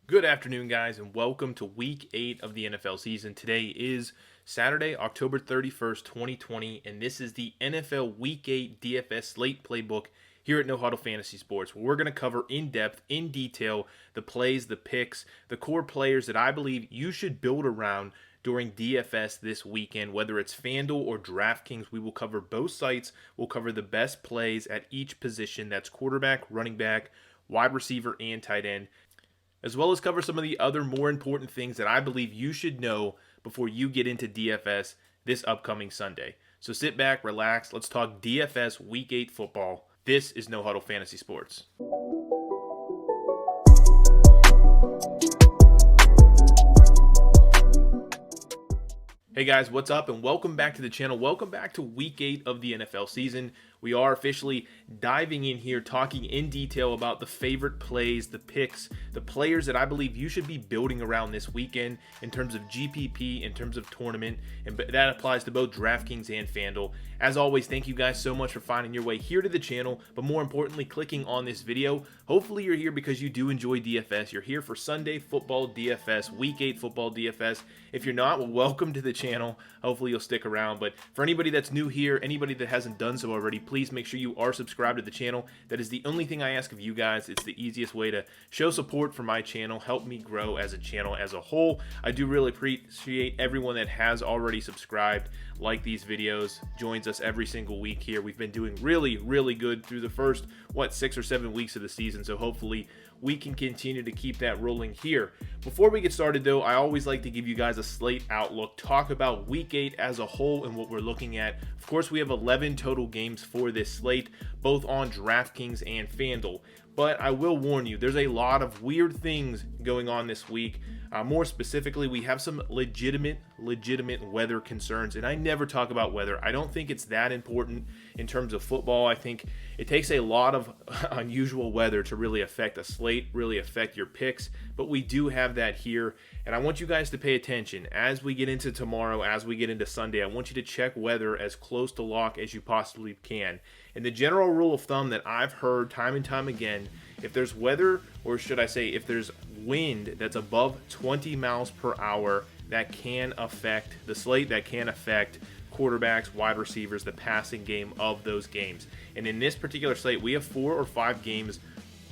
Good afternoon, guys, and welcome to Week 8 of the NFL season. Today is Saturday, October 31st, 2020, and this is the NFL Week 8 DFS Slate Playbook here at No Huddle Fantasy Sports, where we're going to cover in depth, in detail, the plays, the picks, the core players that I believe you should build around during DFS this weekend, whether it's FanDuel or DraftKings. We will cover both sites. We'll cover the best plays at each position. That's quarterback, running back, wide receiver, and tight end, as well as cover some of the other more important things that I believe you should know before you get into DFS this upcoming Sunday. So sit back, relax, let's talk DFS Week 8 football. This is No Huddle Fantasy Sports. Hey guys, what's up, and welcome back to the channel. Welcome back to Week 8 of the NFL season. We are officially diving in here, talking in detail about the favorite plays, the picks, the players that I believe you should be building around this weekend in terms of GPP, in terms of tournament, and that applies to both DraftKings and FanDuel. As always, thank you guys so much for finding your way here to the channel, but more importantly, clicking on this video. Hopefully you're here because you do enjoy DFS. You're here for Sunday football DFS, Week 8 football DFS. If you're not, well, welcome to the channel. Hopefully you'll stick around. But for anybody that's new here, anybody that hasn't done so already, please make sure you are subscribed to the channel. That is the only thing I ask of you guys. It's the easiest way to show support for my channel, help me grow as a channel as a whole. I do really appreciate everyone that has already subscribed, like these videos, joins us every single week here. We've been doing really good through the first 6 or 7 weeks of the season, so hopefully we can continue to keep that rolling here. Before we get started though, I always like to give you guys a Slate Outlook, talk about Week 8 as a whole and what we're looking at. Of course, we have 11 total games for this slate, both on DraftKings and FanDuel. But I will warn you, there's a lot of weird things going on this week. More specifically, we have some legitimate weather concerns, and I never talk about weather. I don't think it's that important in terms of football. I think it takes a lot of unusual weather to really affect a slate, really affect your picks, but we do have that here, and I want you guys to pay attention as we get into tomorrow, as we get into Sunday. I want you to check weather as close to lock as you possibly can. And the general rule of thumb that I've heard time and time again, if there's weather, or should I say if there's wind that's above 20 miles per hour, that can affect the slate, that can affect quarterbacks, wide receivers, the passing game of those games. And in this particular slate, we have 4 or 5 games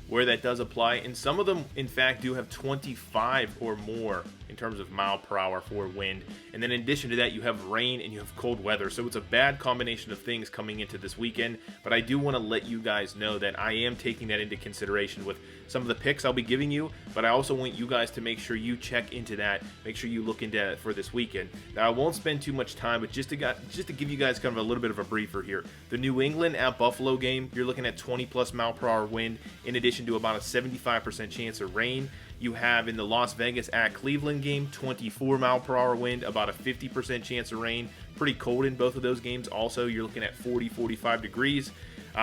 where that does apply, and some of them in fact do have 25 or more in terms of mile per hour for wind. And then in addition to that, you have rain and you have cold weather, so it's a bad combination of things coming into this weekend. But I do want to let you guys know that I am taking that into consideration with some of the picks I'll be giving you, but I also want you guys to make sure you check into that, make sure you look into it for this weekend. Now I won't spend too much time, but just to give you guys kind of a little bit of a briefer here. The New England at Buffalo game, you're looking at 20 plus mile per hour wind, in addition to about a 75% chance of rain. You have in the Las Vegas at Cleveland game, 24 mile per hour wind, about a 50% chance of rain. Pretty cold in both of those games. Also, you're looking at 45 degrees.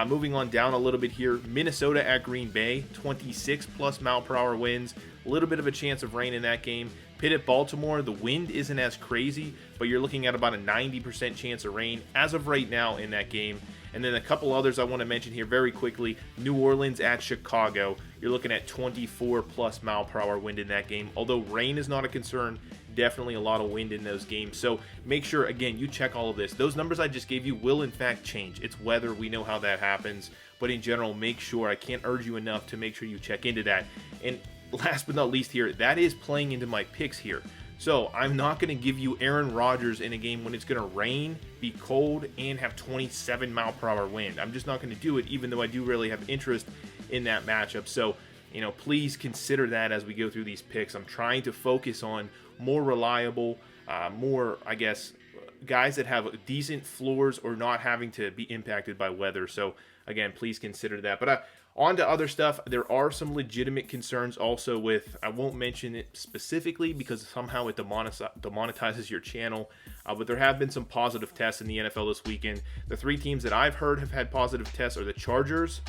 Moving on down a little bit here, Minnesota at Green Bay, 26 plus mile per hour winds. A little bit of a chance of rain in that game. Pitt at Baltimore, the wind isn't as crazy, but you're looking at about a 90% chance of rain as of right now in that game. And then a couple others I want to mention here very quickly. New Orleans at Chicago. You're looking at 24 plus mile per hour wind in that game. Although rain is not a concern, definitely a lot of wind in those games. So make sure, again, you check all of this. Those numbers I just gave you will in fact change. It's weather. We know how that happens. But in general, make sure, I can't urge you enough to make sure you check into that. And last but not least here, that is playing into my picks here. So I'm not going to give you Aaron Rodgers in a game when it's going to rain, be cold, and have 27 mile per hour wind. I'm just not going to do it, even though I do really have interest in that matchup. So, please consider that as we go through these picks. I'm trying to focus on more reliable, more, guys that have decent floors or not having to be impacted by weather. So, again, please consider that. But on to other stuff. There are some legitimate concerns also with, I won't mention it specifically because somehow it demonetizes your channel, but there have been some positive tests in the NFL this weekend. The 3 teams that I've heard have had positive tests are the Chargers,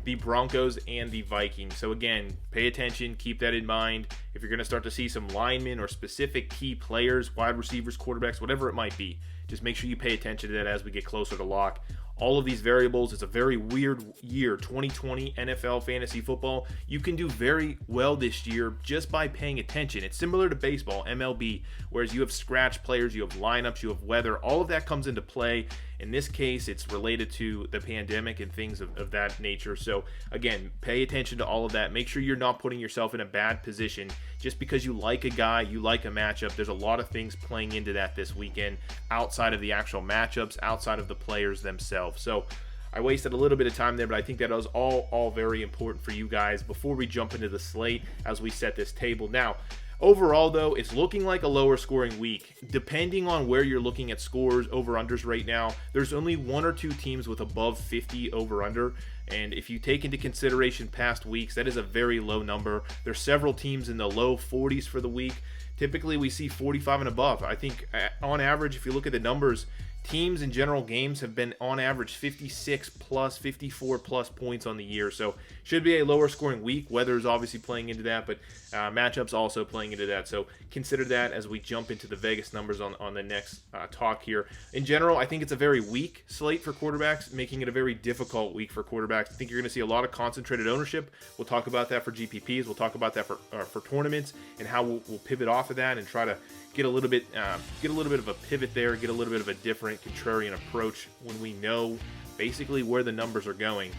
the Broncos, and the Vikings. So again, pay attention, keep that in mind. If you're going to start to see some linemen or specific key players, wide receivers, quarterbacks, whatever it might be, just make sure you pay attention to that as we get closer to lock. all of these variables. It's a very weird year, 2020 NFL fantasy football. You can do very well this year just by paying attention. It's similar to baseball, MLB, whereas you have scratch players, you have lineups, you have weather. All of that comes into play. In this case, it's related to the pandemic and things of that nature. So again, pay attention to all of that. Make sure you're not putting yourself in a bad position just because you like a guy, you like a matchup. There's a lot of things playing into that this weekend outside of the actual matchups, outside of the players themselves. So I wasted a little bit of time there, but I think that was all very important for you guys before we jump into the slate as we set this table. Now, overall, though, it's looking like a lower scoring week. Depending on where you're looking at scores, over-unders right now, there's only one or two teams with above 50 over-under. And if you take into consideration past weeks, that is a very low number. There's several teams in the low 40s for the week. Typically, we see 45 and above. I think on average, if you look at the numbers, teams in general games have been on average 56 plus, 54 plus points on the year. So should be a lower scoring week. Weather is obviously playing into that, but matchups also playing into that. So consider that as we jump into the Vegas numbers on the next talk here. In general, I think it's a very weak slate for quarterbacks, making it a very difficult week for quarterbacks. I think you're going to see a lot of concentrated ownership. We'll talk about that for GPPs. We'll talk about that for tournaments and how we'll pivot off of that and try to get a little bit of a pivot there, get a little bit of a different contrarian approach when we know basically where the numbers are going.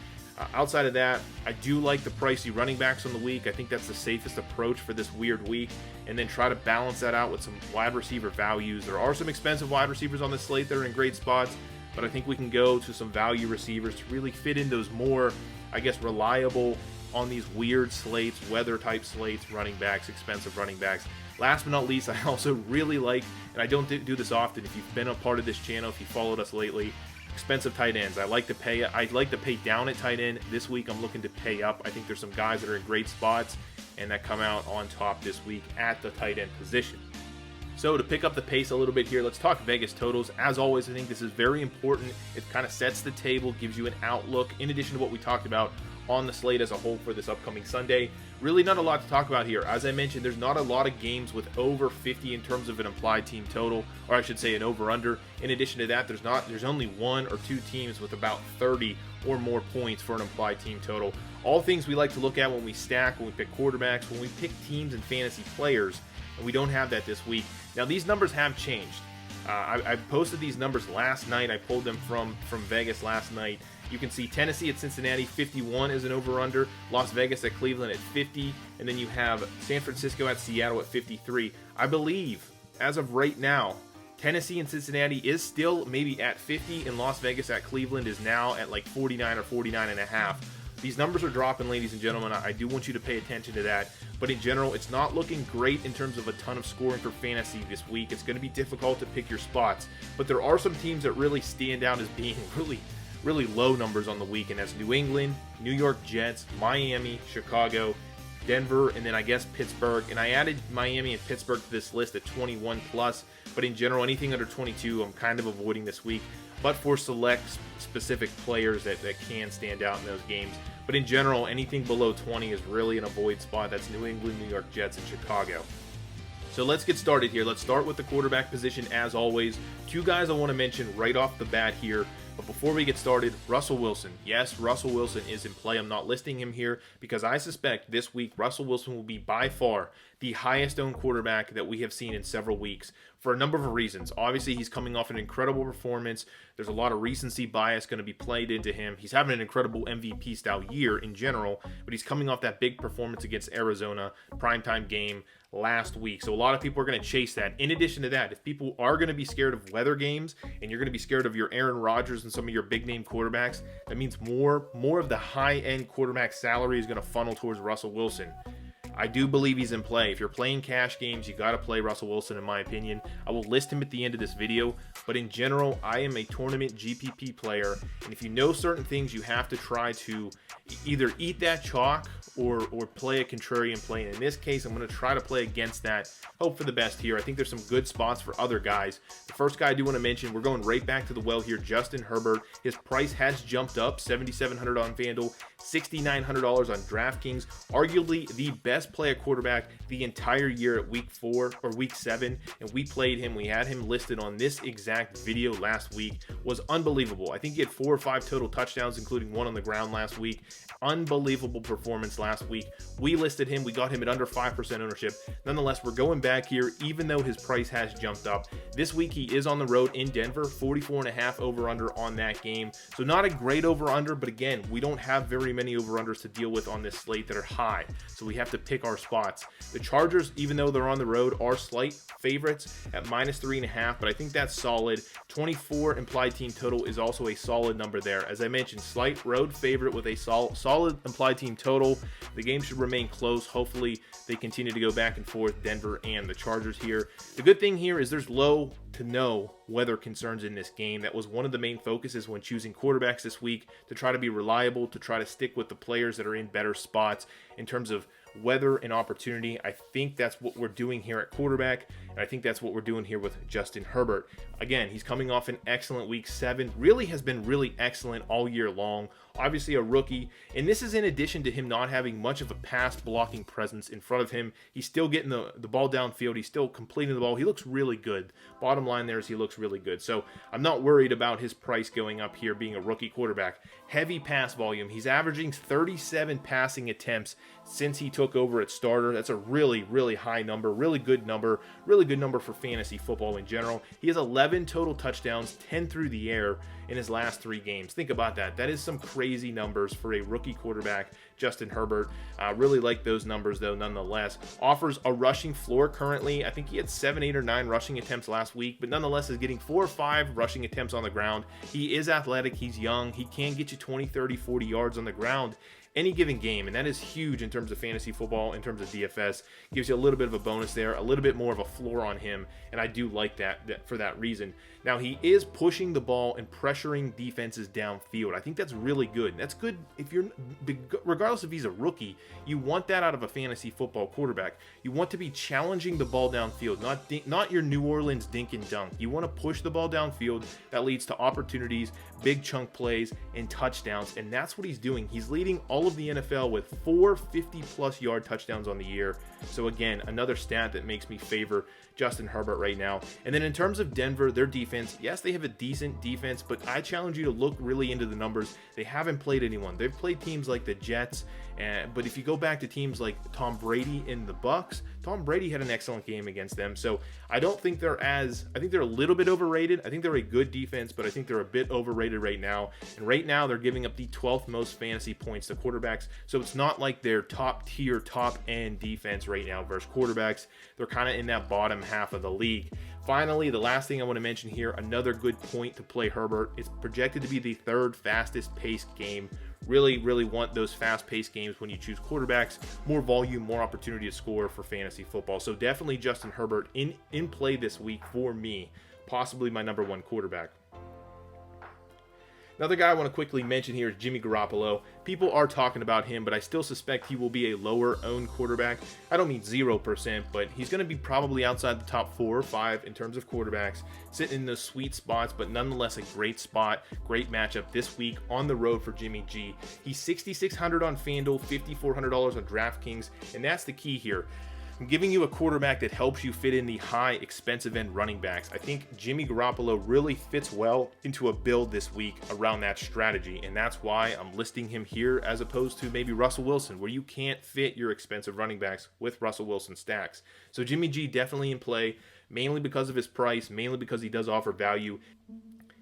Outside of that, I do like the pricey running backs on the week. I think that's the safest approach for this weird week, and then try to balance that out with some wide receiver values. There are some expensive wide receivers on this slate that are in great spots, but I think we can go to some value receivers to really fit in those more, I guess, reliable on these weird slates, weather type slates, running backs, expensive running backs. Last but not least, I also really like, and I don't do this often, if you've been a part of this channel, if you followed us lately, expensive tight ends. I like to pay down at tight end. This week I'm looking to pay up. I think there's some guys that are in great spots and that come out on top this week at the tight end position. So to pick up the pace a little bit here, let's talk Vegas totals. As always, I think this is very important. It kind of sets the table, gives you an outlook in addition to what we talked about on the slate as a whole for this upcoming Sunday. Really not a lot to talk about here. As I mentioned, there's not a lot of games with over 50 in terms of an implied team total, or I should say an over-under. In addition to that, there's only one or two teams with about 30 or more points for an implied team total. All things we like to look at when we stack, when we pick quarterbacks, when we pick teams and fantasy players, and we don't have that this week. Now, these numbers have changed. I posted these numbers last night. I pulled them from Vegas last night. You can see Tennessee at Cincinnati, 51 is an over-under. Las Vegas at Cleveland at 50. And then you have San Francisco at Seattle at 53. I believe, as of right now, Tennessee and Cincinnati is still maybe at 50, and Las Vegas at Cleveland is now at like 49 or 49 and a half. These numbers are dropping, ladies and gentlemen. I do want you to pay attention to that. But in general, it's not looking great in terms of a ton of scoring for fantasy this week. It's going to be difficult to pick your spots. But there are some teams that really stand out as being really low numbers on the week, and that's New England, New York Jets, Miami, Chicago, Denver, and then I guess Pittsburgh. And I added Miami and Pittsburgh to this list at 21 plus. But in general, anything under 22, I'm kind of avoiding this week. But for select specific players that can stand out in those games. But in general, anything below 20 is really an avoid spot. That's New England, New York Jets, and Chicago. So let's get started here. Let's start with the quarterback position as always. Two guys I want to mention right off the bat here. But before we get started, Russell Wilson. Yes, Russell Wilson is in play. I'm not listing him here because I suspect this week Russell Wilson will be by far the highest owned quarterback that we have seen in several weeks for a number of reasons. Obviously, he's coming off an incredible performance. There's a lot of recency bias going to be played into him. He's having an incredible MVP style year in general, but he's coming off that big performance against Arizona, primetime game last week. So a lot of people are going to chase that. In addition to that, if people are going to be scared of weather games and you're going to be scared of your Aaron Rodgers and some of your big name quarterbacks, that means more of the high end quarterback salary is going to funnel towards Russell Wilson. I do believe he's in play. If you're playing cash games, you got to play Russell Wilson, in my opinion. I will list him at the end of this video, but in general, I am a tournament GPP player, and if you know certain things, you have to try to either eat that chalk or play a contrarian play. And in this case, I'm going to try to play against that. Hope for the best here. I think there's some good spots for other guys. The first guy I do want to mention, we're going right back to the well here, Justin Herbert. His price has jumped up, $7,700 on FanDuel, $6,900 on DraftKings, arguably the best play at quarterback the entire year at week 4 or week 7, and we played him. We had him listed on this exact video last week. Was unbelievable. I think he had 4 or 5 total touchdowns, including one on the ground last week. Unbelievable performance last week. We listed him. We got him at under 5% ownership. Nonetheless, we're going back here, even though his price has jumped up. This week, he is on the road in Denver, 44.5 over-under on that game. So not a great over-under, but again, we don't have very many over-unders to deal with on this slate that are high. So we have to pick our spots. The Chargers, even though they're on the road, are slight favorites at -3.5, but I think that's solid. 24 implied team total is also a solid number there. As I mentioned, slight road favorite with a solid implied team total. The game should remain close. Hopefully, they continue to go back and forth, Denver and the Chargers here. The good thing here is there's low to no weather concerns in this game. That was one of the main focuses when choosing quarterbacks this week, to try to be reliable, to try to stick with the players that are in better spots in terms of weather and opportunity. I think that's what we're doing here at quarterback, and I think that's what we're doing here with Justin Herbert. Again, he's coming off an excellent week 7, really has been really excellent all year long. Obviously a rookie, and this is in addition to him not having much of a pass blocking presence in front of him. He's still getting the ball downfield. He's still completing the ball. He looks really good. Bottom line there is he looks really good. So I'm not worried about his price going up here being a rookie quarterback. Heavy pass volume. He's averaging 37 passing attempts since he took over at starter. That's a really, really high number. Really good number for fantasy football in general. He has 11 total touchdowns, 10 through the air in his last 3 games. Think about that. That is some crazy numbers for a rookie quarterback, Justin Herbert. Really like those numbers, though, nonetheless. Offers a rushing floor currently. I think he had 7, 8, or 9 rushing attempts last week, but nonetheless is getting 4 or 5 rushing attempts on the ground. He is athletic. He's young. He can get you 20, 30, 40 yards on the ground any given game, and that is huge in terms of fantasy football, in terms of DFS. Gives you a little bit of a bonus there, a little bit more of a floor on him, and I do like that for that reason. Now, he is pushing the ball and pressuring defenses downfield. I think that's really good. And that's good if you're, regardless if he's a rookie, you want that out of a fantasy football quarterback. You want to be challenging the ball downfield, not your New Orleans dink and dunk. You want to push the ball downfield. That leads to opportunities, big chunk plays, and touchdowns, and that's what he's doing. He's leading all of the NFL with 4 50-plus yard touchdowns on the year. So again, another stat that makes me favor Justin Herbert right now. And then in terms of Denver, their defense, yes, they have a decent defense, but I challenge you to look really into the numbers. They haven't played anyone. They've played teams like the Jets, but if you go back to teams like Tom Brady and the Bucks, Tom Brady had an excellent game against them. So I don't think I think they're a little bit overrated. I think they're a good defense, but I think they're a bit overrated right now. And right now they're giving up the 12th most fantasy points to quarterbacks. So it's not like they're top tier, top end defense right now versus quarterbacks. They're kind of in that bottom half of the league. Finally, the last thing I want to mention here, another good point to play Herbert. It's projected to be the 3rd fastest paced game. Really, really want those fast-paced games when you choose quarterbacks. More volume, more opportunity to score for fantasy football. So definitely Justin Herbert in play this week for me. Possibly my number 1 quarterback. Another guy I want to quickly mention here is Jimmy Garoppolo. People are talking about him, but I still suspect he will be a lower-owned quarterback. I don't mean 0%, but he's going to be probably outside the top 4 or 5 in terms of quarterbacks, sitting in those sweet spots, but nonetheless a great spot, great matchup this week on the road for Jimmy G. He's $6,600 on FanDuel, $5,400 on DraftKings, and that's the key here. I'm giving you a quarterback that helps you fit in the high expensive end running backs. I think Jimmy Garoppolo really fits well into a build this week around that strategy, and that's why I'm listing him here as opposed to maybe Russell Wilson, where you can't fit your expensive running backs with Russell Wilson stacks. So Jimmy G definitely in play, mainly because of his price, mainly because he does offer value.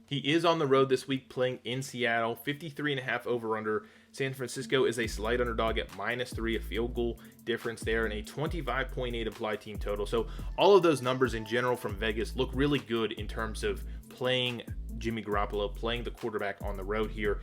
He is on the road this week playing in Seattle, 53.5 over-under. San Francisco is a slight underdog at -3, a field goal difference there, and a 25.8 implied team total. So all of those numbers in general from Vegas look really good in terms of playing Jimmy Garoppolo, playing the quarterback on the road here.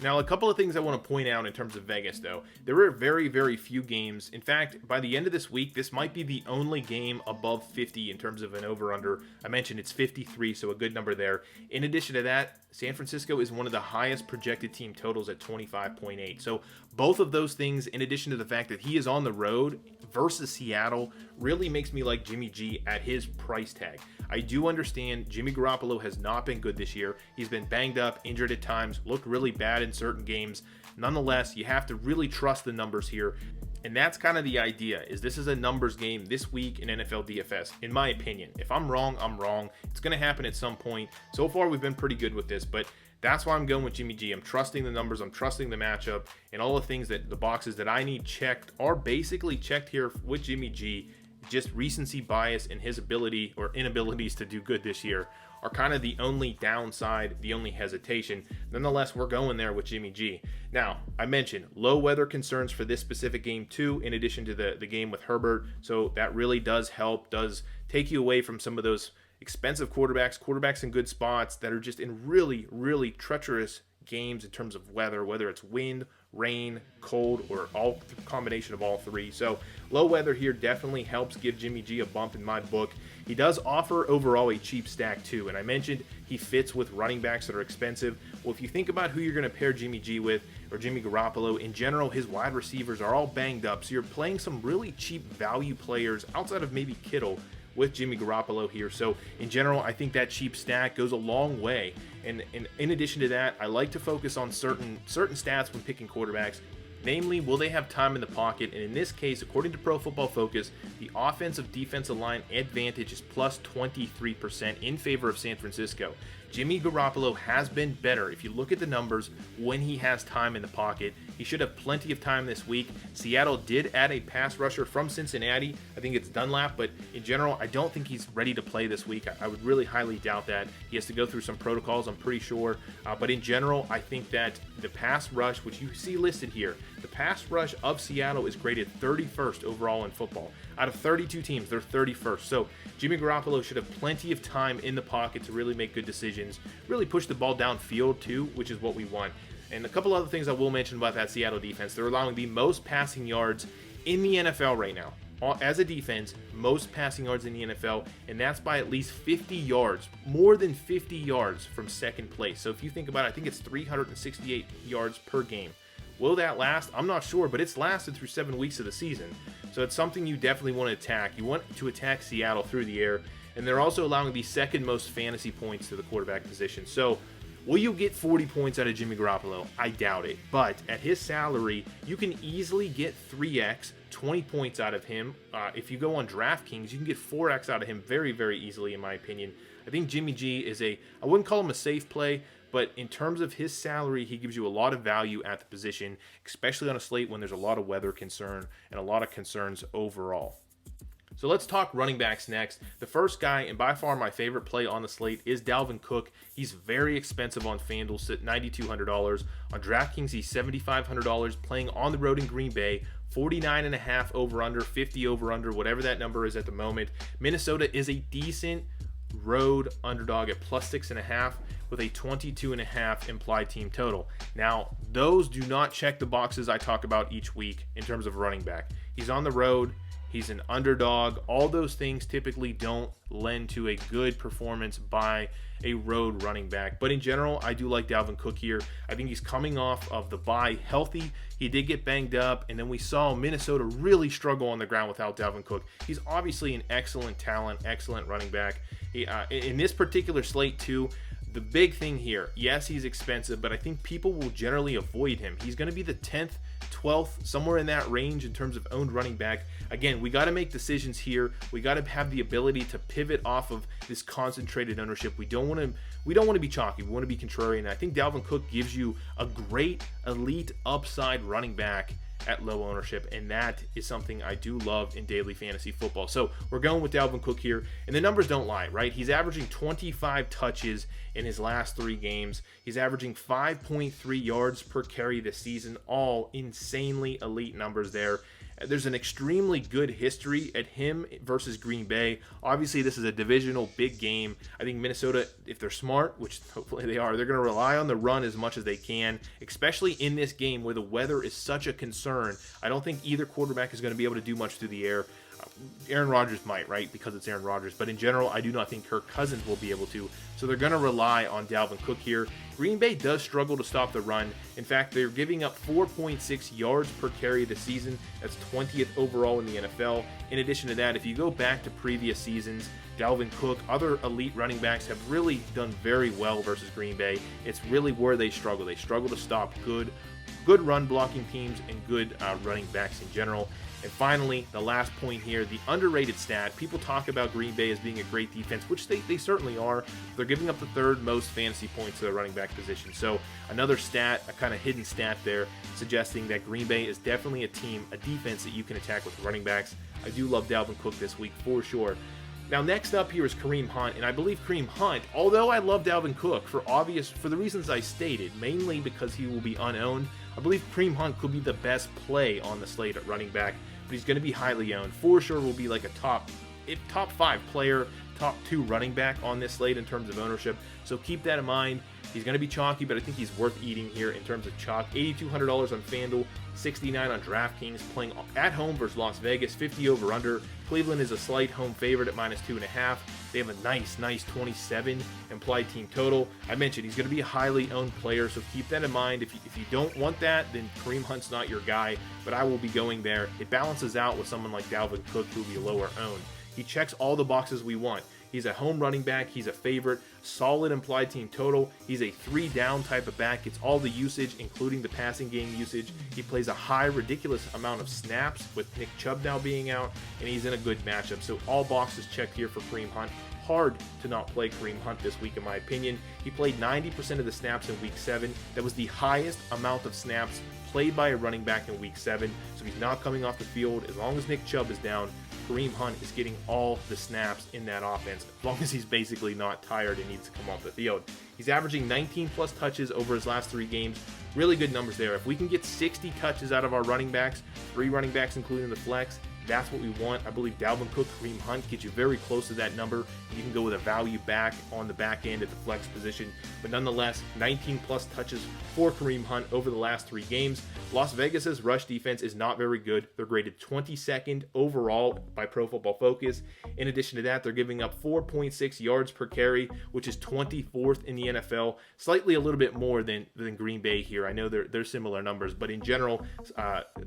Now, a couple of things I want to point out in terms of Vegas, though. There are very, very few games. In fact, by the end of this week, this might be the only game above 50 in terms of an over-under. I mentioned it's 53, so a good number there. In addition to that, San Francisco is one of the highest projected team totals at 25.8. So both of those things, in addition to the fact that he is on the road versus Seattle, really makes me like Jimmy G at his price tag. I do understand Jimmy Garoppolo has not been good this year. He's been banged up, injured at times, looked really bad in certain games. Nonetheless, you have to really trust the numbers here. And that's kind of the idea, is this is a numbers game this week in NFL DFS, in my opinion. If I'm wrong, I'm wrong. It's going to happen at some point. So far, we've been pretty good with this, but that's why I'm going with Jimmy G. I'm trusting the numbers. I'm trusting the matchup, and all the things that the boxes that I need checked are basically checked here with Jimmy G. Just recency bias and his ability or inabilities to do good this year are kind of the only downside, the only hesitation. Nonetheless, we're going there with Jimmy G. Now, I mentioned low weather concerns for this specific game too, in addition to the game with Herbert. So that really does help, does take you away from some of those expensive quarterbacks in good spots that are just in really, really treacherous games in terms of weather, whether it's wind, rain, cold, or all combination of all three. So low weather here definitely helps give Jimmy G a bump in my book. He does offer overall a cheap stack too, and I mentioned he fits with running backs that are expensive. Well, if you think about who you're going to pair Jimmy G with, or Jimmy Garoppolo, in general, his wide receivers are all banged up, so you're playing some really cheap value players outside of maybe Kittle with Jimmy Garoppolo here. So in general, I think that cheap stack goes a long way. And in addition to that, I like to focus on certain stats when picking quarterbacks. Namely, will they have time in the pocket? And in this case, according to Pro Football Focus, the offensive-defensive line advantage is plus 23% in favor of San Francisco. Jimmy Garoppolo has been better. If you look at the numbers, when he has time in the pocket, he should have plenty of time this week. Seattle did add a pass rusher from Cincinnati. I think it's Dunlap, but in general, I don't think he's ready to play this week. I would really highly doubt that. He has to go through some protocols, I'm pretty sure. But in general, I think that the pass rush, which you see listed here, the pass rush of Seattle is graded 31st overall in football. Out of 32 teams, they're 31st. So Jimmy Garoppolo should have plenty of time in the pocket to really make good decisions, really push the ball downfield too, which is what we want. And a couple other things I will mention about that Seattle defense. They're allowing the most passing yards in the NFL right now. As a defense, most passing yards in the NFL, and that's by at least 50 yards, more than 50 yards from second place. So if you think about it, I think it's 368 yards per game. Will that last? I'm not sure, but it's lasted through 7 weeks of the season. So it's something you definitely want to attack. You want to attack Seattle through the air, and they're also allowing the second most fantasy points to the quarterback position. So will you get 40 points out of Jimmy Garoppolo? I doubt it. But at his salary, you can easily get 3x, 20 points out of him. If you go on DraftKings, you can get 4x out of him very, very easily, in my opinion. I think Jimmy G is I wouldn't call him a safe play, but in terms of his salary, he gives you a lot of value at the position, especially on a slate when there's a lot of weather concern and a lot of concerns overall. So let's talk running backs next. The first guy, and by far my favorite play on the slate, is Dalvin Cook. He's very expensive on FanDuel, at $9,200. On DraftKings, he's $7,500, playing on the road in Green Bay. 49.5 over-under, 50 over-under, whatever that number is at the moment. Minnesota is a decent road underdog at plus 6.5 with a 22.5 implied team total. Now, those do not check the boxes I talk about each week in terms of running back. He's on the road. He's an underdog. All those things typically don't lend to a good performance by a road running back. But in general, I do like Dalvin Cook here. I think he's coming off of the bye healthy. He did get banged up, and then we saw Minnesota really struggle on the ground without Dalvin Cook. He's obviously an excellent talent, excellent running back. In this particular slate too, the big thing here, yes, he's expensive, but I think people will generally avoid him. He's going to be the 10th, 12th, somewhere in that range in terms of owned running back. Again, we got to make decisions here. We got to have the ability to pivot off of this concentrated ownership. We don't want to be chalky. We want to be contrarian. And I think Dalvin Cook gives you a great elite upside running back at low ownership, and that is something I do love in daily fantasy football. So we're going with Dalvin Cook here, and the numbers don't lie, right? He's averaging 25 touches in his last 3 games. He's averaging 5.3 yards per carry this season, all insanely elite numbers there. There's an extremely good history at him versus Green Bay. Obviously, this is a divisional big game. I think Minnesota, if they're smart, which hopefully they are, they're going to rely on the run as much as they can, especially in this game where the weather is such a concern. I don't think either quarterback is going to be able to do much through the air. Aaron Rodgers might, right? Because it's Aaron Rodgers. But in general, I do not think Kirk Cousins will be able to. So they're going to rely on Dalvin Cook here. Green Bay does struggle to stop the run. In fact, they're giving up 4.6 yards per carry this season. That's 20th overall in the NFL. In addition to that, if you go back to previous seasons, Dalvin Cook, other elite running backs have really done very well versus Green Bay. It's really where they struggle. They struggle to stop good run blocking teams and good running backs in general. And finally, the last point here, the underrated stat. People talk about Green Bay as being a great defense, which they certainly are. They're giving up the third most fantasy points to the running back position. So another stat, a kind of hidden stat there, suggesting that Green Bay is definitely a team, a defense that you can attack with running backs. I do love Dalvin Cook this week for sure. Now, next up here is Kareem Hunt, and I believe Kareem Hunt, although I love Dalvin Cook for the reasons I stated, mainly because he will be unowned, I believe Kareem Hunt could be the best play on the slate at running back, but he's going to be highly owned. For sure will be like a top 5 player, top 2 running back on this slate in terms of ownership, so keep that in mind. He's going to be chalky, but I think he's worth eating here in terms of chalk. $8,200 on FanDuel, $69 on DraftKings, playing at home versus Las Vegas, 50 over/under. Cleveland is a slight home favorite at -2.5. They have a nice 27 implied team total. I mentioned he's going to be a highly owned player, so keep that in mind. If you don't want that, then Kareem Hunt's not your guy, but I will be going there. It balances out with someone like Dalvin Cook, who will be lower owned. He checks all the boxes we want. He's a home running back. He's a favorite. Solid implied team total. He's a 3-down type of back. Gets all the usage, including the passing game usage. He plays a high, ridiculous amount of snaps with Nick Chubb now being out, and he's in a good matchup. So all boxes checked here for Kareem Hunt. Hard to not play Kareem Hunt this week, in my opinion. He played 90% of the snaps in Week 7. That was the highest amount of snaps played by a running back in Week 7. So he's not coming off the field. As long as Nick Chubb is down, Kareem Hunt is getting all the snaps in that offense, as long as he's basically not tired and needs to come off the field. He's averaging 19 plus touches over his last 3 games. Really good numbers there. If we can get 60 touches out of our running backs, 3 running backs including the flex, that's what we want. I believe Dalvin Cook, Kareem Hunt get you very close to that number. You can go with a value back on the back end at the flex position. But nonetheless, 19 plus touches for Kareem Hunt over the last 3 games. Las Vegas's rush defense is not very good. They're graded 22nd overall by Pro Football Focus. In addition to that, they're giving up 4.6 yards per carry, which is 24th in the NFL. Slightly a little bit more than Green Bay here. I know they're similar numbers, but in general,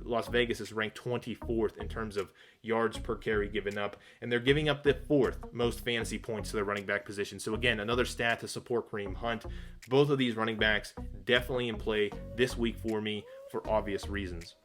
Las Vegas is ranked 24th in terms of yards per carry given up, and they're giving up the 4th most fantasy points to their running back position. So again, another stat to support Kareem Hunt. Both of these running backs definitely in play this week for me for obvious reasons.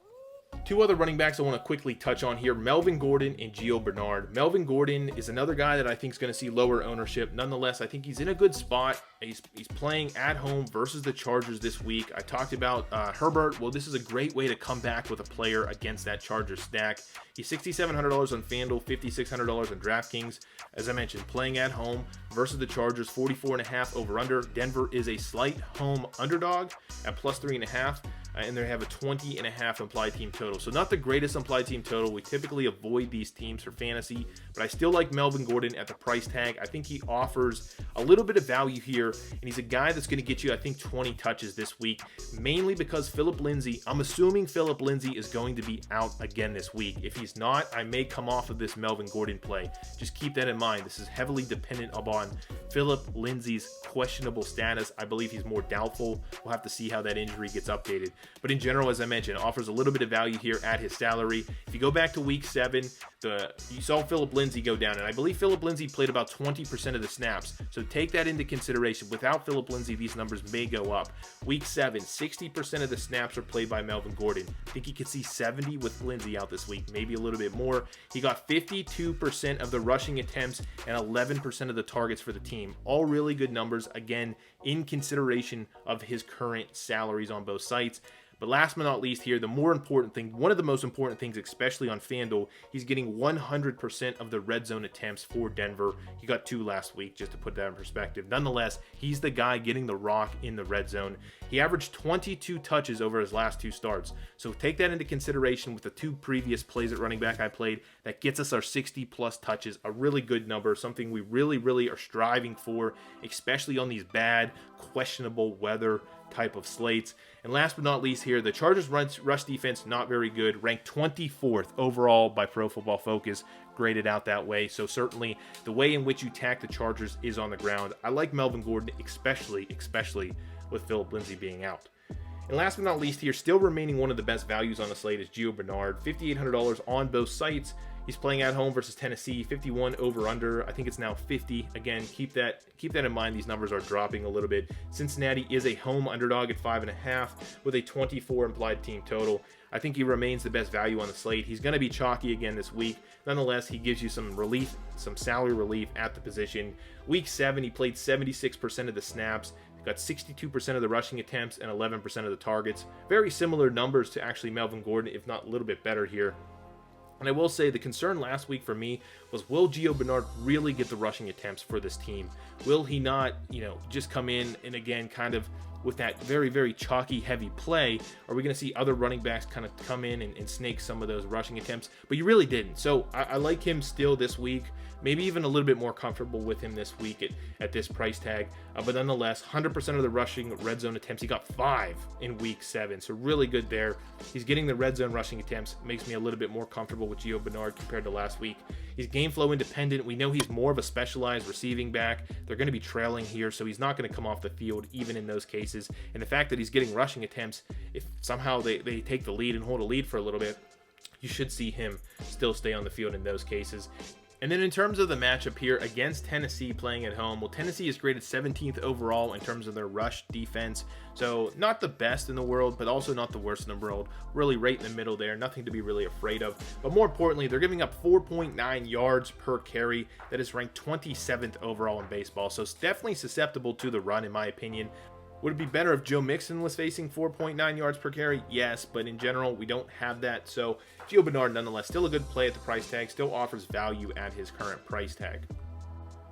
2 other running backs I want to quickly touch on here, Melvin Gordon and Gio Bernard. Melvin Gordon is another guy that I think is going to see lower ownership. Nonetheless, I think he's in a good spot. He's playing at home versus the Chargers this week. I talked about Herbert. Well, this is a great way to come back with a player against that Chargers stack. He's $6,700 on FanDuel, $5,600 on DraftKings. As I mentioned, playing at home versus the Chargers, 44.5 over/under. Denver is a slight home underdog at +3.5. And they have a 20.5 implied team total. So not the greatest implied team total. We typically avoid these teams for fantasy, but I still like Melvin Gordon at the price tag. I think he offers a little bit of value here, and he's a guy that's going to get you, I think, 20 touches this week, mainly because Phillip Lindsay, I'm assuming Phillip Lindsay is going to be out again this week. If he's not, I may come off of this Melvin Gordon play. Just keep that in mind. This is heavily dependent upon Phillip Lindsay's questionable status. I believe he's more doubtful. We'll have to see how that injury gets updated. But in general, as I mentioned, offers a little bit of value here at his salary. If you go back to Week 7, you saw Phillip Lindsay go down, and I believe Phillip Lindsay played about 20% of the snaps. So take that into consideration. Without Phillip Lindsay, these numbers may go up. Week 7, 60% of the snaps are played by Melvin Gordon. I think you could see 70 with Lindsay out this week, maybe a little bit more. He got 52% of the rushing attempts and 11% of the targets for the team. All really good numbers, again, in consideration of his current salaries on both sites. But last but not least here, the more important thing, one of the most important things, especially on FanDuel, he's getting 100% of the red zone attempts for Denver. He got 2 last week, just to put that in perspective. Nonetheless, he's the guy getting the rock in the red zone. He averaged 22 touches over his last 2 starts. So take that into consideration with the 2 previous plays at running back I played. That gets us our 60 plus touches, a really good number, something we really are striving for, especially on these bad, questionable weather type of slates. And last but not least here, the Chargers rush defense, not very good, ranked 24th overall by Pro Football Focus, graded out that way. So certainly the way in which you attack the Chargers is on the ground. I like Melvin Gordon, especially with Philip Lindsay being out. And last but not least here, still remaining one of the best values on the slate is Gio Bernard, $5,800 on both sites. He's playing at home versus Tennessee, 51 over under. I think it's now 50. Again, keep that in mind. These numbers are dropping a little bit. Cincinnati is a home underdog at 5.5 with a 24 implied team total. I think he remains the best value on the slate. He's going to be chalky again this week. Nonetheless, he gives you some relief, some salary relief at the position. Week 7, he played 76% of the snaps. Got 62% of the rushing attempts and 11% of the targets. Very similar numbers to actually Melvin Gordon, if not a little bit better here. And I will say the concern last week for me was, will Gio Bernard really get the rushing attempts for this team? Will he not, just come in and again kind of with that very chalky heavy play? Are we going to see other running backs kind of come in and snake some of those rushing attempts? But you really didn't. So I like him still this week. Maybe even a little bit more comfortable with him this week at this price tag. But nonetheless, 100% of the rushing red zone attempts. He got 5 in week 7. So really good there. He's getting the red zone rushing attempts. Makes me a little bit more comfortable with Gio Bernard compared to last week. He's game flow independent. We know he's more of a specialized receiving back. They're going to be trailing here, so he's not going to come off the field even in those cases. And the fact that he's getting rushing attempts, if somehow they take the lead and hold a lead for a little bit, you should see him still stay on the field in those cases. And then in terms of the matchup here against Tennessee playing at home, well, Tennessee is graded 17th overall in terms of their rush defense. So not the best in the world, but also not the worst in the world. Really right in the middle there. Nothing to be really afraid of. But more importantly, they're giving up 4.9 yards per carry. That is ranked 27th overall in baseball. So it's definitely susceptible to the run, in my opinion. Would it be better if Joe Mixon was facing 4.9 yards per carry? Yes, but in general, we don't have that. So Gio Bernard, nonetheless, still a good play at the price tag, still offers value at his current price tag.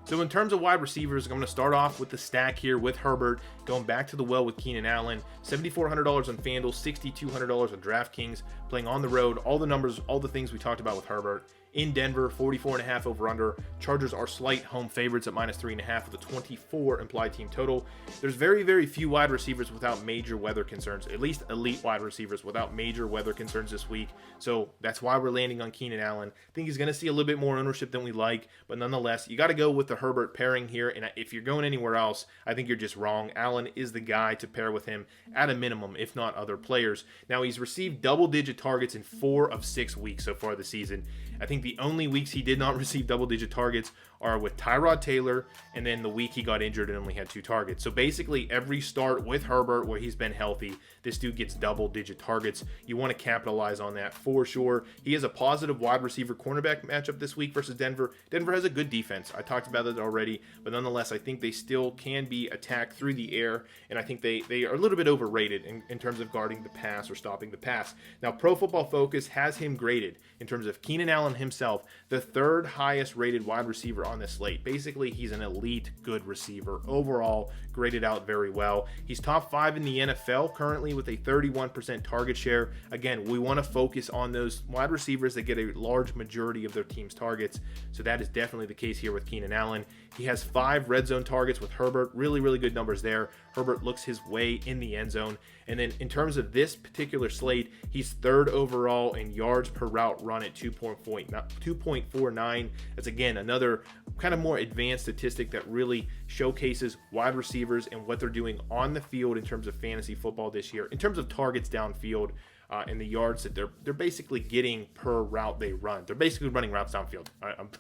So in terms of wide receivers, I'm going to start off with the stack here with Herbert, going back to the well with Keenan Allen, $7,400 on FanDuel, $6,200 on DraftKings, playing on the road, all the numbers, all the things we talked about with Herbert. In Denver, 44.5 over under. Chargers are slight home favorites at -3.5 with a 24 implied team total. There's very few wide receivers without major weather concerns, at least elite wide receivers without major weather concerns this week. So that's why we're landing on Keenan Allen. I think he's going to see a little bit more ownership than we like, but nonetheless, you got to go with the Herbert pairing here. And if you're going anywhere else, I think you're just wrong. Allen is the guy to pair with him at a minimum, if not other players. Now, he's received double-digit targets in 4 of 6 weeks so far this season. I think the only weeks he did not receive double-digit targets are with Tyrod Taylor, and then the week he got injured and only had 2 targets. So basically, every start with Herbert where he's been healthy, this dude gets double-digit targets. You want to capitalize on that for sure. He has a positive wide receiver cornerback matchup this week versus Denver. Denver has a good defense. I talked about it already, but nonetheless, I think they still can be attacked through the air, and I think they are a little bit overrated in terms of guarding the pass or stopping the pass. Now, Pro Football Focus has him graded in terms of Keenan Allen himself, the 3rd highest rated wide receiver on this slate. Basically, he's an elite good receiver. Overall, graded out very well. He's top 5 in the NFL currently with a 31% target share. Again, we want to focus on those wide receivers that get a large majority of their team's targets. So that is definitely the case here with Keenan Allen. He has 5 red zone targets with Herbert. Really good numbers there. Herbert looks his way in the end zone. And then in terms of this particular slate, he's 3rd overall in yards per route run at 2.49. That's again another kind of more advanced statistic that really showcases wide receivers and what they're doing on the field in terms of fantasy football this year. In terms of targets downfield, and the yards that they're basically getting per route they run. They're basically running routes downfield.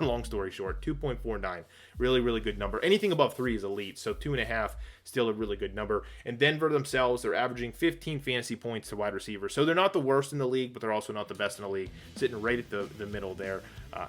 Long story short, 2.49. Really good number. Anything above 3 is elite, so 2.5 still a really good number. And Denver themselves, they're averaging 15 fantasy points to wide receivers. So they're not the worst in the league, but they're also not the best in the league. Sitting right at the middle there.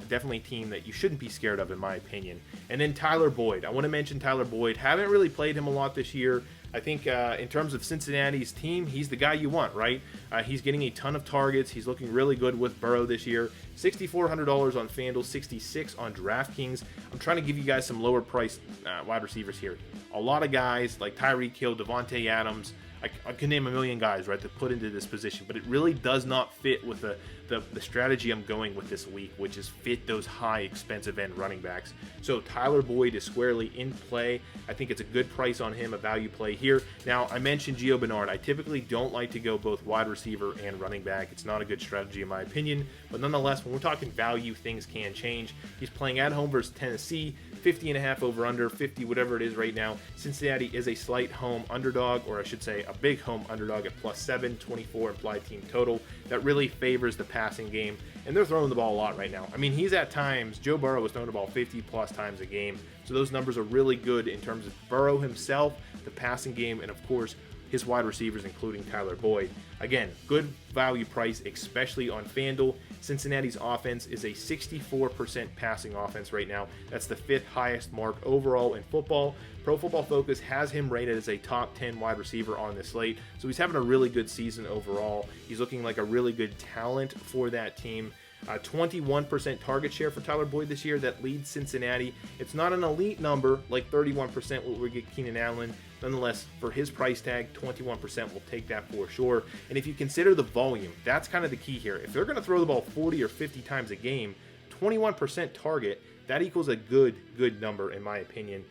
Definitely a team that you shouldn't be scared of, in my opinion. And then Tyler Boyd. I want to mention Tyler Boyd. Haven't really played him a lot this year. I think in terms of Cincinnati's team, he's the guy you want, right? He's getting a ton of targets. He's looking really good with Burrow this year. $6,400 on FanDuel, $66 on DraftKings. I'm trying to give you guys some lower price wide receivers here. A lot of guys like Tyreek Hill, Devontae Adams, I can name a million guys, right, to put into this position, but it really does not fit with the strategy I'm going with this week, which is fit those high expensive end running backs. So Tyler Boyd is squarely in play. I think it's a good price on him, a value play here. Now, I mentioned Gio Bernard. I typically don't like to go both wide receiver and running back. It's not a good strategy in my opinion, but nonetheless, when we're talking value, things can change. He's playing at home versus Tennessee, 50.5 over under, 50, whatever it is right now. Cincinnati is a slight home underdog, or I should say a big home underdog at +7, 24 implied team total. That really favors the passing game, and they're throwing the ball a lot right now. I mean, he's at times, Joe Burrow was throwing the ball 50 plus times a game, so those numbers are really good in terms of Burrow himself, the passing game, and of course, his wide receivers, including Tyler Boyd. Again, good value price, especially on FanDuel. Cincinnati's offense is a 64% passing offense right now. That's the 5th highest mark overall in football. Pro Football Focus has him rated as a top 10 wide receiver on this slate, so he's having a really good season overall. He's looking like a really good talent for that team. 21% target share for Tyler Boyd this year. That leads Cincinnati. It's not an elite number like 31% what we get Keenan Allen. Nonetheless, for his price tag, 21% will take that for sure. And if you consider the volume, that's kind of the key here. If they're going to throw the ball 40 or 50 times a game, 21% target, that equals a good number in my opinion.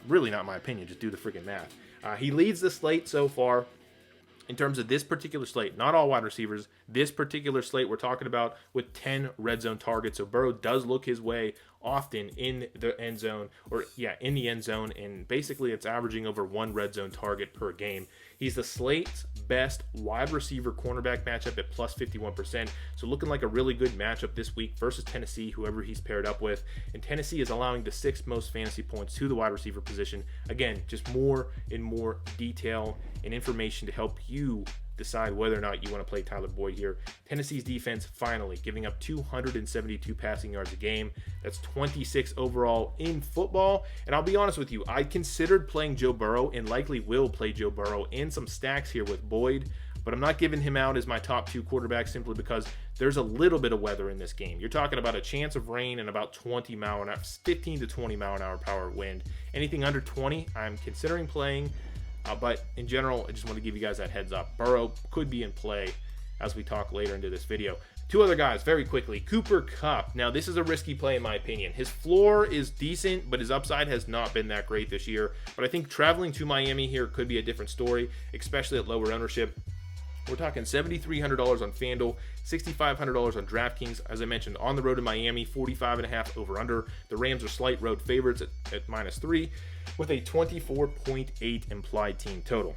Really not my opinion, just do the freaking math. He leads the slate so far. In terms of this particular slate, not all wide receivers, this particular slate we're talking about with 10 red zone targets. So Burrow does look his way often in the end zone, in the end zone, and basically it's averaging over 1 red zone target per game. He's the slate's best wide receiver cornerback matchup at +51%. So looking like a really good matchup this week versus Tennessee, whoever he's paired up with. And Tennessee is allowing the 6th most fantasy points to the wide receiver position. Again, just more and more detail and information to help you decide whether or not you want to play Tyler Boyd here. Tennessee's defense finally giving up 272 passing yards a game. That's 26 overall in football. And I'll be honest with you, I considered playing Joe Burrow and likely will play Joe Burrow and some stacks here with Boyd, but I'm not giving him out as my top 2 quarterbacks simply because there's a little bit of weather in this game. You're talking about a chance of rain and about 15 to 20 mile an hour power wind. Anything under 20, I'm considering playing. But in general, I just want to give you guys that heads up. Burrow could be in play as we talk later into this video. 2 other guys, very quickly. Cooper Kupp. Now, this is a risky play in my opinion. His floor is decent, but his upside has not been that great this year. But I think traveling to Miami here could be a different story, especially at lower ownership. We're talking $7,300 on FanDuel, $6,500 on DraftKings. As I mentioned, on the road in Miami, 45.5 over under. The Rams are slight road favorites at -3 with a 24.8 implied team total.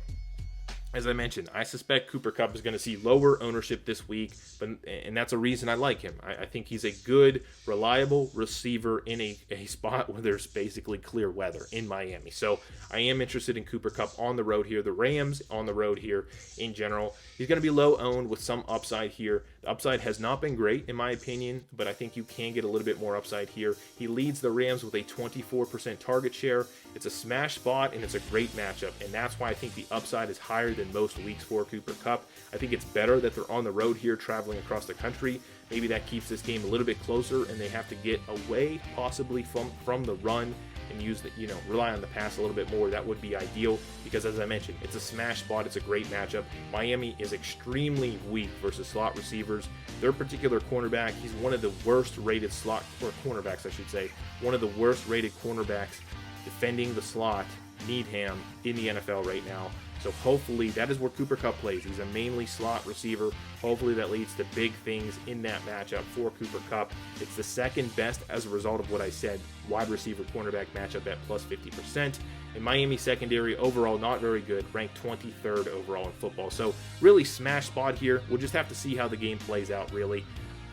As I mentioned, I suspect Cooper Kupp is going to see lower ownership this week, and that's a reason I like him. I think he's a good, reliable receiver in a spot where there's basically clear weather in Miami. So I am interested in Cooper Kupp on the road here. The Rams on the road here in general. He's going to be low owned with some upside here. The upside has not been great in my opinion, but I think you can get a little bit more upside here. He leads the Rams with a 24% target share. It's a smash spot, and it's a great matchup, and that's why I think the upside is higher than most weeks for Cooper Kupp. I think it's better that they're on the road here, traveling across the country. Maybe that keeps this game a little bit closer, and they have to get away possibly from the run and use the, rely on the pass a little bit more. That would be ideal because, as I mentioned, it's a smash spot. It's a great matchup. Miami is extremely weak versus slot receivers. Their particular cornerback, he's one of the worst rated cornerbacks, I should say. One of the worst rated cornerbacks defending the slot, Needham, in the NFL right now. So hopefully that is where Cooper Kupp plays. He's a mainly slot receiver. Hopefully that leads to big things in that matchup for Cooper Kupp. It's the 2nd best as a result of what I said, wide receiver cornerback matchup at +50%. And Miami secondary overall not very good, ranked 23rd overall in football. So really smash spot here. We'll just have to see how the game plays out really.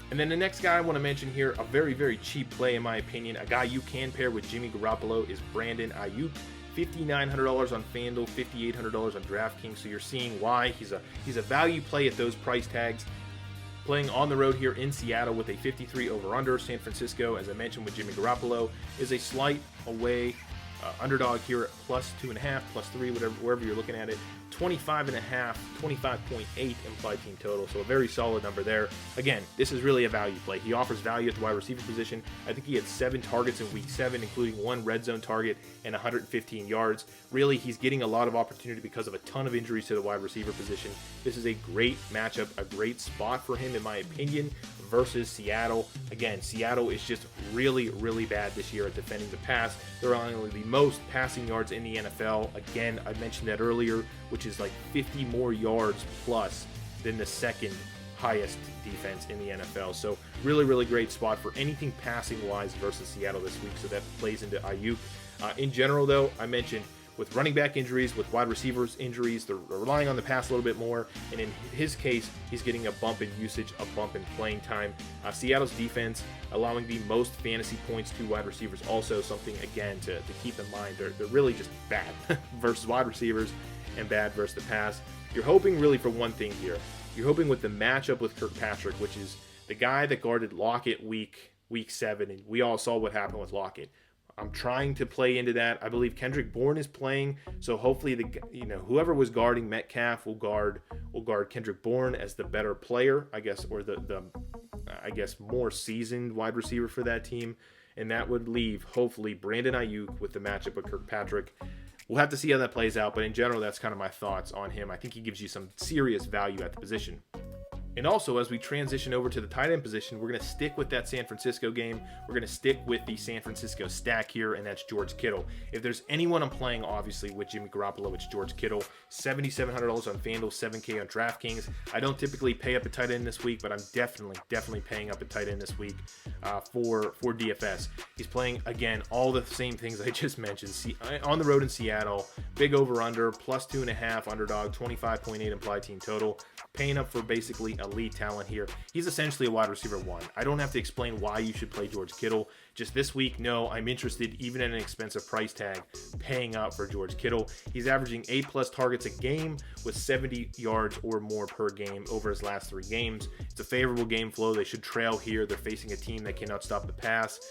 And then the next guy I want to mention here, a very, very cheap play in my opinion, a guy you can pair with Jimmy Garoppolo, is Brandon Ayuk. $5,900 on FanDuel, $5,800 on DraftKings. So you're seeing why he's a value play at those price tags. Playing on the road here in Seattle with a 53 over under. San Francisco, as I mentioned with Jimmy Garoppolo, is a slight away underdog here at +2.5, +3, wherever you're looking at it. 25.5, 25.8 implied team total, so a very solid number there. Again, this is really a value play. He offers value at the wide receiver position. I think he had 7 targets in week 7, including 1 red zone target and 115 yards. Really, he's getting a lot of opportunity because of a ton of injuries to the wide receiver position. This is a great matchup, a great spot for him, in my opinion, versus Seattle. Again, Seattle is just really, really bad this year at defending the pass. They're only the most passing yards in the NFL. Again, I mentioned that earlier, which is like 50 more yards plus than the second highest defense in the NFL. So really, really great spot for anything passing wise versus Seattle this week. So that plays into Ayuk. In general, though, I mentioned with running back injuries, with wide receivers injuries, they're relying on the pass a little bit more. And in his case, he's getting a bump in usage, a bump in playing time. Seattle's defense allowing the most fantasy points to wide receivers, also something, again, to keep in mind. They're really just bad versus wide receivers and bad versus the pass. You're hoping really for one thing here. You're hoping with the matchup with Kirkpatrick, which is the guy that guarded Lockett week 7, and we all saw what happened with Lockett. I'm trying to play into that. I believe Kendrick Bourne is playing, so hopefully whoever was guarding Metcalf will guard Kendrick Bourne as the better player, I guess, or the more seasoned wide receiver for that team, and that would leave hopefully Brandon Ayuk with the matchup with Kirkpatrick. We'll have to see how that plays out, but in general, that's kind of my thoughts on him. I think he gives you some serious value at the position. And also, as we transition over to the tight end position, we're going to stick with that San Francisco game. We're going to stick with the San Francisco stack here, and that's George Kittle. If there's anyone I'm playing, obviously, with Jimmy Garoppolo, it's George Kittle. $7,700 on FanDuel, $7K on DraftKings. I don't typically pay up a tight end this week, but I'm definitely paying up a tight end this week for DFS. He's playing, again, all the same things I just mentioned. On the road in Seattle, big over-under, +2.5 underdog, 25.8 implied team total. Paying up for basically elite talent here. He's essentially a wide receiver 1. I don't have to explain why you should play George Kittle. Just this week, no, I'm interested, even at an expensive price tag, paying up for George Kittle. He's averaging 8+ targets a game with 70 yards or more per game over his last 3 games. It's a favorable game flow. They should trail here. They're facing a team that cannot stop the pass.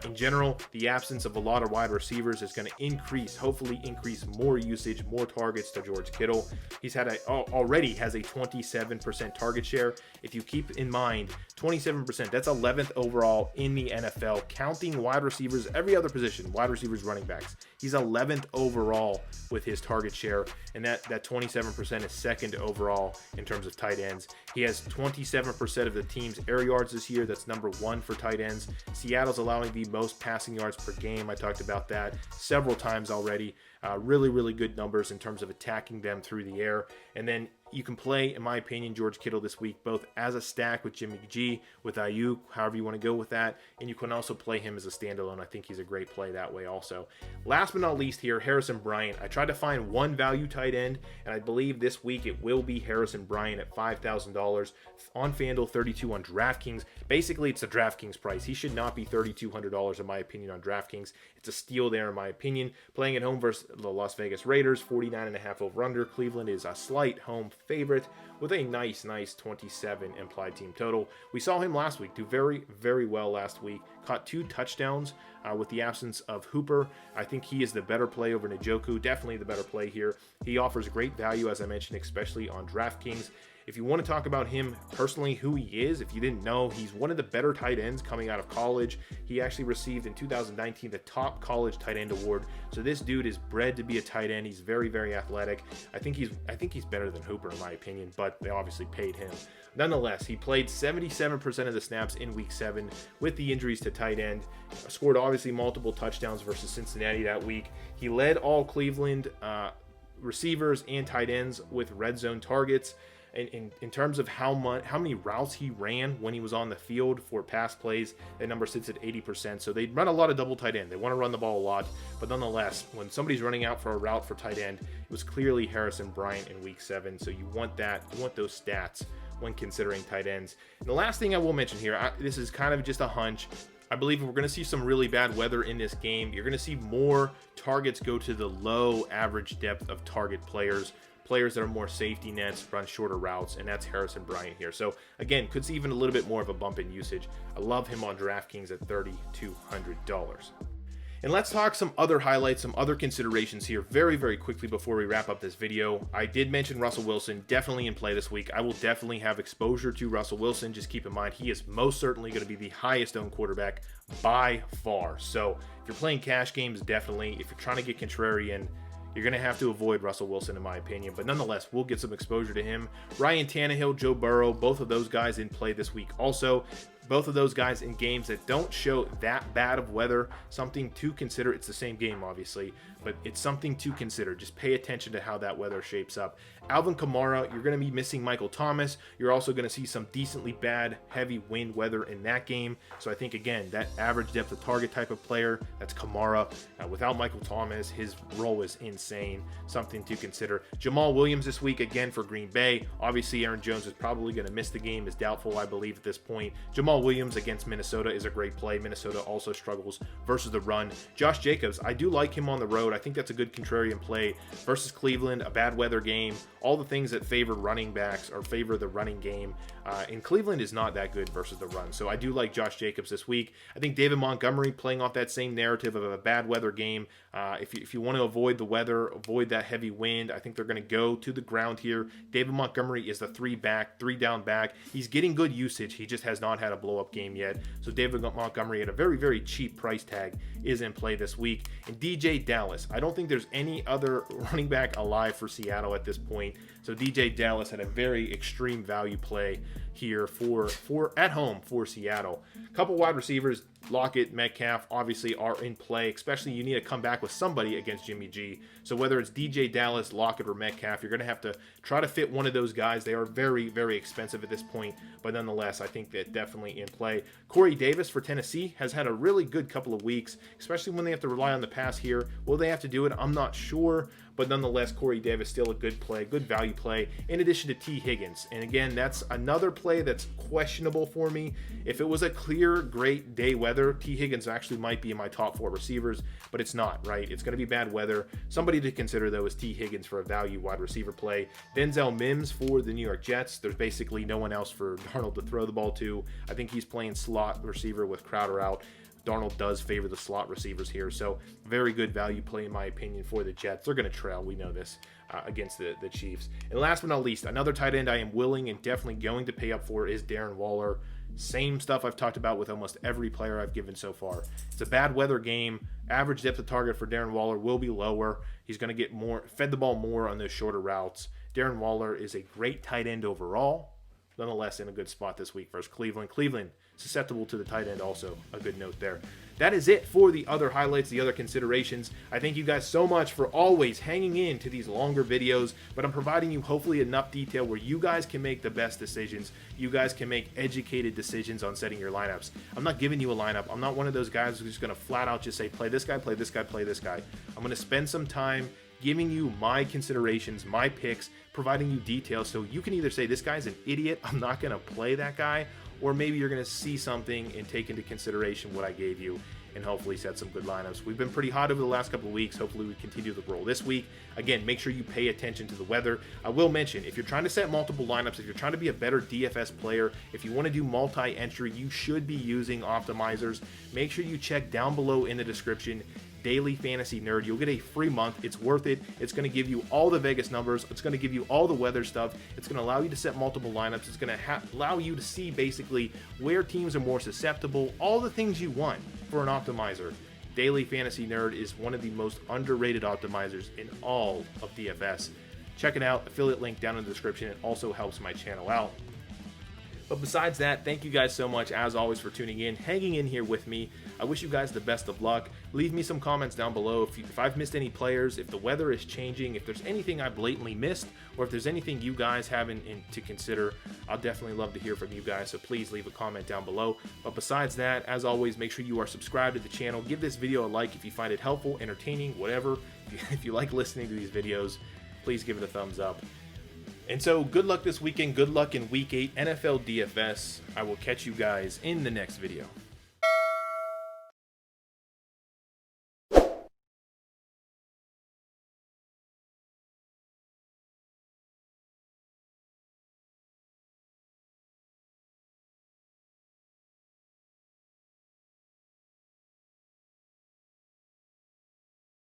In general, the absence of a lot of wide receivers is going to hopefully increase more usage, more targets to George Kittle. He's already has a 27% target share. If you keep in mind, 27%, that's 11th overall in the NFL, counting wide receivers, every other position, wide receivers, running backs. He's 11th overall with his target share, and that 27% is second overall in terms of tight ends. He has 27% of the team's air yards this year. That's number 1 for tight ends. Seattle's allowing the most passing yards per game. I talked about that several times already. Really, really good numbers in terms of attacking them through the air. And then you can play, in my opinion, George Kittle this week, both as a stack with Jimmy G, with Ayuk, however you want to go with that. And you can also play him as a standalone. I think he's a great play that way also. Last but not least here, Harrison Bryant. I tried to find one value tight end, and I believe this week it will be Harrison Bryant at $5,000 on FanDuel, $32 on DraftKings. Basically, it's a DraftKings price. He should not be $3,200 in my opinion on DraftKings. It's a steal there in my opinion. Playing at home versus the Las Vegas Raiders, 49.5 over-under. Cleveland is a slight home favorite with a nice 27 implied team total. We saw him last week do very, very well last week. Caught 2 touchdowns with the absence of Hooper. I think he is the better play over Njoku. Definitely the better play here. He offers great value, as I mentioned, especially on DraftKings. If you want to talk about him personally, who he is, if you didn't know, he's one of the better tight ends coming out of college. He actually received in 2019 the top college tight end award. So this dude is bred to be a tight end. He's very, very athletic. I think he's better than Hooper in my opinion, but they obviously paid him. Nonetheless, he played 77% of the snaps in week 7 with the injuries to tight end. Scored obviously multiple touchdowns versus Cincinnati that week. He led all Cleveland receivers and tight ends with red zone targets. In terms of how many routes he ran when he was on the field for pass plays, that number sits at 80%. So they run a lot of double tight end. They want to run the ball a lot, but nonetheless, when somebody's running out for a route for tight end, it was clearly Harrison Bryant in week 7. So you want those stats when considering tight ends. And the last thing I will mention here, this is kind of just a hunch. I believe we're going to see some really bad weather in this game. You're going to see more targets go to the low average depth of target players that are more safety nets, run shorter routes, and that's Harrison Bryant here. So again, could see even a little bit more of a bump in usage. I love him on DraftKings at $3,200. And let's talk some other highlights, some other considerations here very, very quickly before we wrap up this video. I did mention Russell Wilson, definitely in play this week. I will definitely have exposure to Russell Wilson. Just keep in mind, he is most certainly going to be the highest owned quarterback by far. So if you're playing cash games, definitely. If you're trying to get contrarian, you're going to have to avoid Russell Wilson, in my opinion. But nonetheless, we'll get some exposure to him. Ryan Tannehill, Joe Burrow, both of those guys in play this week also. Both of those guys in games that don't show that bad of weather, something to consider. It's the same game, obviously, but it's something to consider. Just pay attention to how that weather shapes up. Alvin Kamara, you're going to be missing Michael Thomas. You're also going to see some decently bad, heavy wind weather in that game. So I think, again, that average depth of target type of player, that's Kamara. Without Michael Thomas, his role is insane. Something to consider. Jamal Williams this week, again, for Green Bay. Obviously, Aaron Jones is probably going to miss the game. Is doubtful, I believe, at this point. Jamal Williams against Minnesota is a great play. Minnesota also struggles versus the run. Josh Jacobs, I do like him on the road. I think that's a good contrarian play versus Cleveland, a bad weather game. All the things that favor running backs or favor the running game. And Cleveland is not that good versus the run. So I do like Josh Jacobs this week. I think David Montgomery playing off that same narrative of a bad weather game. If you want to avoid the weather, avoid that heavy wind, I think they're going to go to the ground here. David Montgomery is the three down back. He's getting good usage. He just has not had a blow up game yet. So David Montgomery at a very, very cheap price tag is in play this week. And DJ Dallas, I don't think there's any other running back alive for Seattle at this point. So DJ Dallas had a very extreme value play here for at home for Seattle. A couple wide receivers, Lockett, Metcalf, obviously are in play, especially you need to come back with somebody against Jimmy G. So whether it's DJ Dallas, Lockett, or Metcalf, you're going to have to try to fit one of those guys. They are very, very expensive at this point, but nonetheless, I think that definitely in play. Corey Davis for Tennessee has had a really good couple of weeks, especially when they have to rely on the pass here. Will they have to do it? I'm not sure, but nonetheless, Corey Davis still a good play, good value play, in addition to T. Higgins. And again, that's another play that's questionable for me. If it was a clear, great day weather, T. Higgins actually might be in my top 4 receivers, but it's not, right? It's going to be bad weather. Somebody to consider, though, is T. Higgins for a value wide receiver play. Denzel Mims for the New York Jets. There's basically no one else for Darnold to throw the ball to. I think he's playing slot receiver with Crowder out. Darnold does favor the slot receivers here, so very good value play in my opinion for the Jets. They're going to trail, we know this, against the Chiefs. And last but not least, another tight end I am willing and definitely going to pay up for is Darren Waller. Same stuff I've talked about with almost every player I've given so far. It's a bad weather game. Average depth of target for Darren Waller will be lower. He's going to get fed the ball more on those shorter routes. Darren Waller is a great tight end overall. Nonetheless, in a good spot this week versus Cleveland. Cleveland susceptible to the tight end also. A good note there. That is it for the other highlights, the other considerations. I thank you guys so much for always hanging in to these longer videos, but I'm providing you hopefully enough detail where you guys can make the best decisions. You guys can make educated decisions on setting your lineups. I'm not giving you a lineup. I'm not one of those guys who's just going to flat out just say, play this guy, play this guy, play this guy. I'm going to spend some time giving you my considerations, my picks, providing you details so you can either say this guy's an idiot, I'm not going to play that guy, or maybe you're going to see something and take into consideration what I gave you and hopefully set some good lineups. We've been pretty hot over the last couple of weeks. Hopefully we continue the roll this week. Again, make sure you pay attention to the weather. I will mention, if you're trying to set multiple lineups, if you're trying to be a better DFS player, if you want to do multi-entry, you should be using optimizers. Make sure you check down below in the description, Daily Fantasy Nerd. You'll get a free month. It's worth it. It's going to give you all the Vegas numbers. It's going to give you all the weather stuff. It's going to allow you to set multiple lineups. It's going to allow you to see basically where teams are more susceptible, all the things you want for an optimizer. Daily Fantasy Nerd is one of the most underrated optimizers in all of DFS. Check it out. Affiliate link down in the description. It also helps my channel out. But besides that, thank you guys so much, as always, for tuning in, hanging in here with me. I wish you guys the best of luck. Leave me some comments down below if I've missed any players, if the weather is changing, if there's anything I blatantly missed, or if there's anything you guys haven't to consider. I'll definitely love to hear from you guys, so please leave a comment down below. But besides that, as always, make sure you are subscribed to the channel. Give this video a like if you find it helpful, entertaining, whatever. If you like listening to these videos, please give it a thumbs up. And so, good luck this weekend. Good luck in Week 8 NFL DFS. I will catch you guys in the next video.